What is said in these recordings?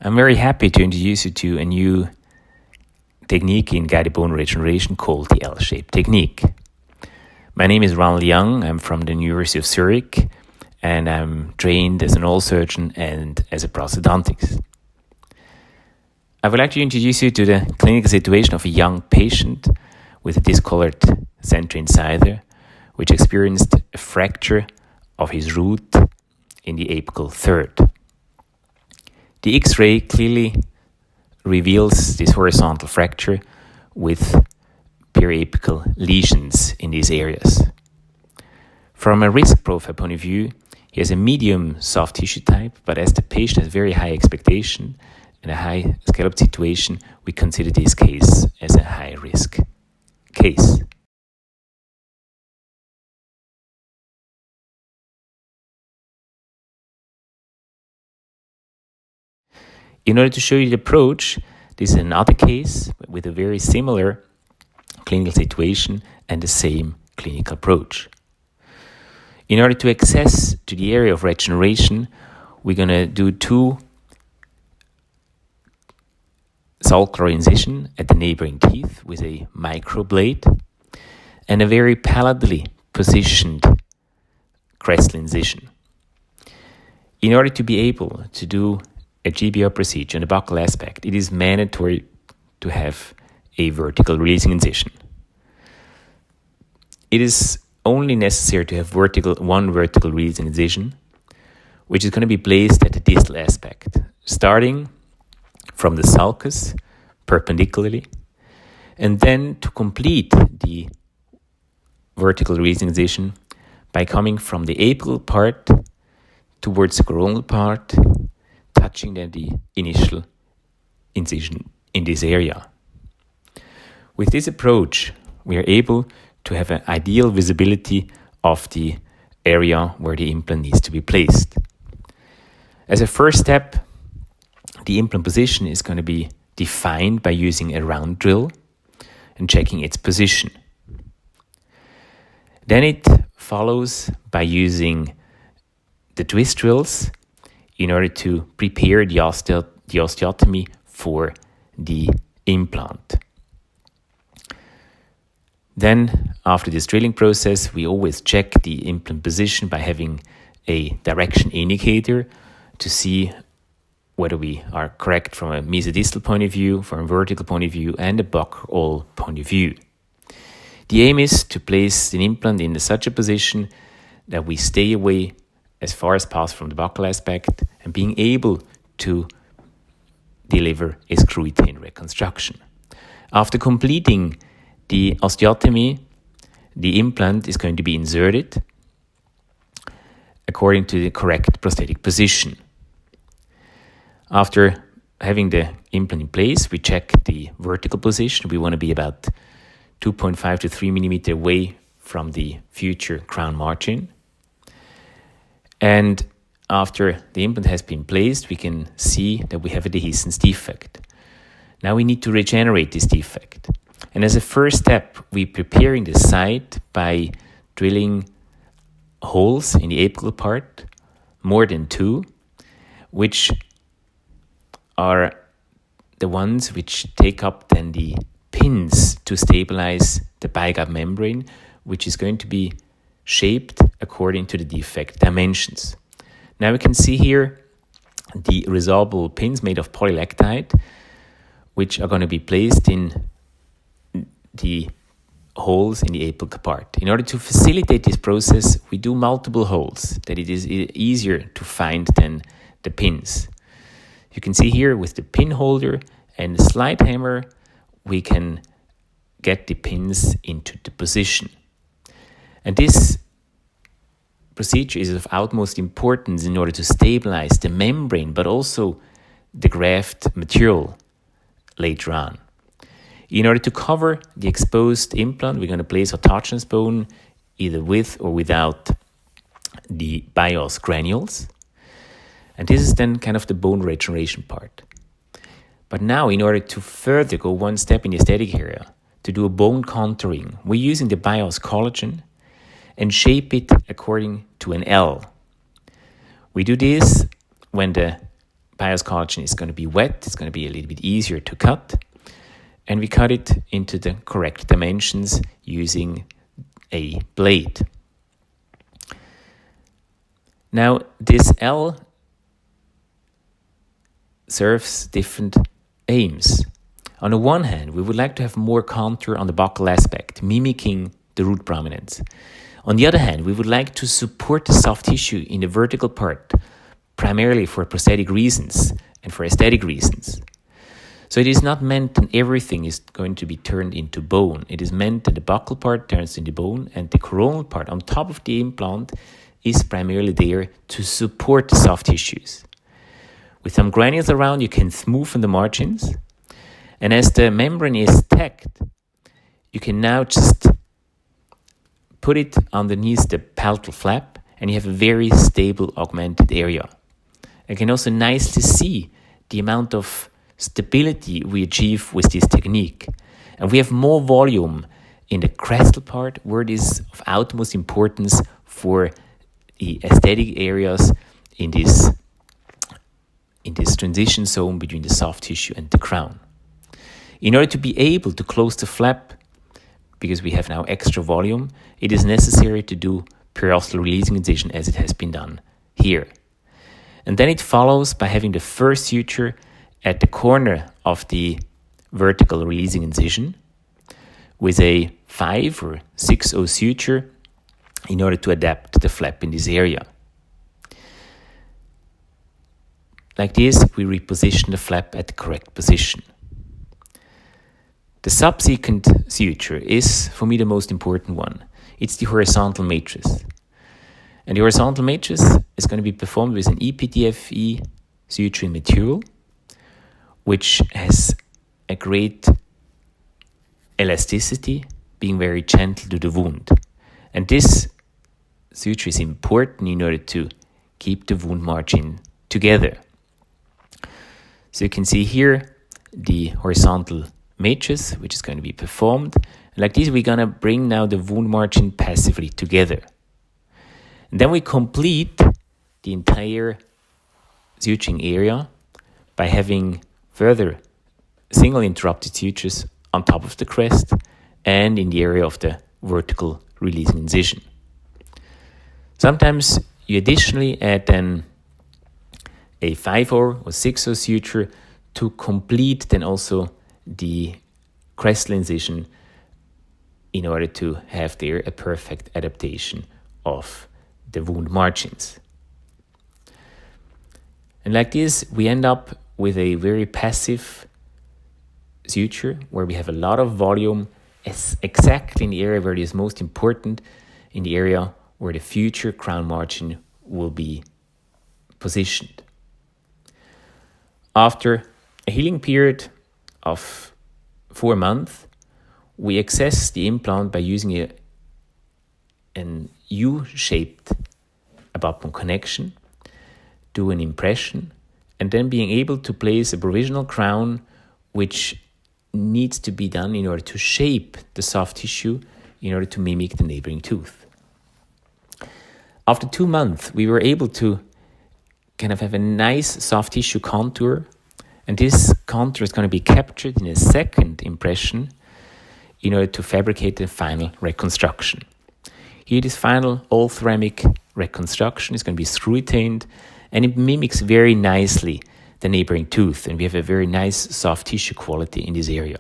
I'm very happy to introduce you to a new technique in guided bone regeneration called the L-shaped technique. My name is Ronald Jung. I'm from the University of Zurich, and I'm trained as an oral surgeon and as a prosthodontist. I would like to introduce you to the clinical situation of a young patient with a discolored center incisor, which experienced a fracture of his root in the apical third. The X-ray clearly reveals this horizontal fracture with periapical lesions in these areas. From a risk profile point of view, he has a medium soft tissue type, but as the patient has very high expectation and a high scallop situation, we consider this case as a high risk case. In order to show you the approach, this is another case with a very similar clinical situation and the same clinical approach. In order to access to the area of regeneration, we're going to do two sulcular incision at the neighboring teeth with a microblade and a very palatally positioned crestal incision. In order to be able to do a GBO procedure on the buccal aspect, it is mandatory to have a vertical releasing incision. It is only necessary to have one vertical releasing incision, which is going to be placed at the distal aspect, starting from the sulcus perpendicularly, and then to complete the vertical releasing incision by coming from the apical part towards the coronal part, touching then the initial incision in this area. With this approach, we are able to have an ideal visibility of the area where the implant needs to be placed. As a first step, the implant position is going to be defined by using a round drill and checking its position. Then it follows by using the twist drills in order to prepare the osteotomy for the implant. Then, after this drilling process, we always check the implant position by having a direction indicator to see whether we are correct from a mesodistal point of view, from a vertical point of view, and a buccal point of view. The aim is to place an implant in such a position that we stay away as far as possible from the buccal aspect and being able to deliver a screw-retained reconstruction. After completing the osteotomy, the implant is going to be inserted according to the correct prosthetic position. After having the implant in place, we check the vertical position. We want to be about 2.5 to 3 millimeter away from the future crown margin. And after the implant has been placed, we can see that we have a dehiscence defect. Now we need to regenerate this defect. And as a first step, we're preparing the site by drilling holes in the apical part, more than 2, which are the ones which take up then the pins to stabilize the bigub membrane, which is going to be shaped according to the defect dimensions. Now we can see here the resorbable pins made of polylactide, which are going to be placed in the holes in the apical part. In order to facilitate this process, we do multiple holes, that it is easier to find than the pins. You can see here with the pin holder and the slide hammer, we can get the pins into the position. And this procedure is of utmost importance in order to stabilize the membrane, but also the graft material later on. In order to cover the exposed implant, we're going to place autogenous bone either with or without the Bio-Oss granules. And this is then kind of the bone regeneration part. But now, in order to further go one step in the aesthetic area, to do a bone contouring, we're using the Bio-Oss collagen and shape it according to an L. We do this when the bias collagen is going to be wet. It's going to be a little bit easier to cut. And we cut it into the correct dimensions using a blade. Now, this L serves different aims. On the one hand, we would like to have more contour on the buccal aspect, mimicking the root prominence. On the other hand, we would like to support the soft tissue in the vertical part, primarily for prosthetic reasons and for aesthetic reasons. So it is not meant that everything is going to be turned into bone. It is meant that the buccal part turns into bone and the coronal part on top of the implant is primarily there to support the soft tissues. With some granules around, you can smoothen the margins. And as the membrane is tacked, you can now just put it underneath the palatal flap and you have a very stable augmented area. You can also nicely see the amount of stability we achieve with this technique. And we have more volume in the crestal part where it is of utmost importance for the aesthetic areas in this transition zone between the soft tissue and the crown. In order to be able to close the flap, because we have now extra volume, it is necessary to do periosteal releasing incision as it has been done here. And then it follows by having the first suture at the corner of the vertical releasing incision with a 5 or 6/0 suture in order to adapt the flap in this area. Like this, we reposition the flap at the correct position. The subsequent suture is, for me, the most important one. It's the horizontal matrix. And the horizontal matrix is going to be performed with an EPTFE suturing material, which has a great elasticity, being very gentle to the wound. And this suture is important in order to keep the wound margin together. So you can see here the horizontal matrix, which is going to be performed. Like this, we're going to bring now the wound margin passively together. And then we complete the entire suturing area by having further single interrupted sutures on top of the crest and in the area of the vertical releasing incision. Sometimes you additionally add then a 5/0 or 6/0 suture to complete then also the crestal incision in order to have there a perfect adaptation of the wound margins. And like this, we end up with a very passive suture where we have a lot of volume exactly in the area where it is most important, in the area where the future crown margin will be positioned. After a healing period of 4 months, we access the implant by using an U-shaped abutment connection, do an impression, and then being able to place a provisional crown which needs to be done in order to shape the soft tissue in order to mimic the neighboring tooth. After 2 months, we were able to kind of have a nice soft tissue contour, and this contour is going to be captured in a second impression in order to fabricate the final reconstruction. Here, this final all-ceramic reconstruction is going to be screw-retained, and it mimics very nicely the neighboring tooth, and we have a very nice soft tissue quality in this area.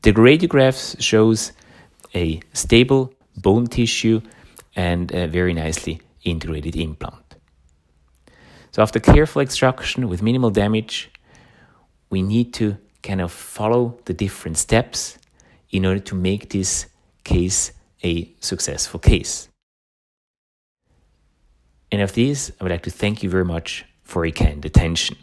The radiographs shows a stable bone tissue and a very nicely integrated implant. So after careful extraction with minimal damage, we need to kind of follow the different steps in order to make this case a successful case. And of this, I would like to thank you very much for your kind attention.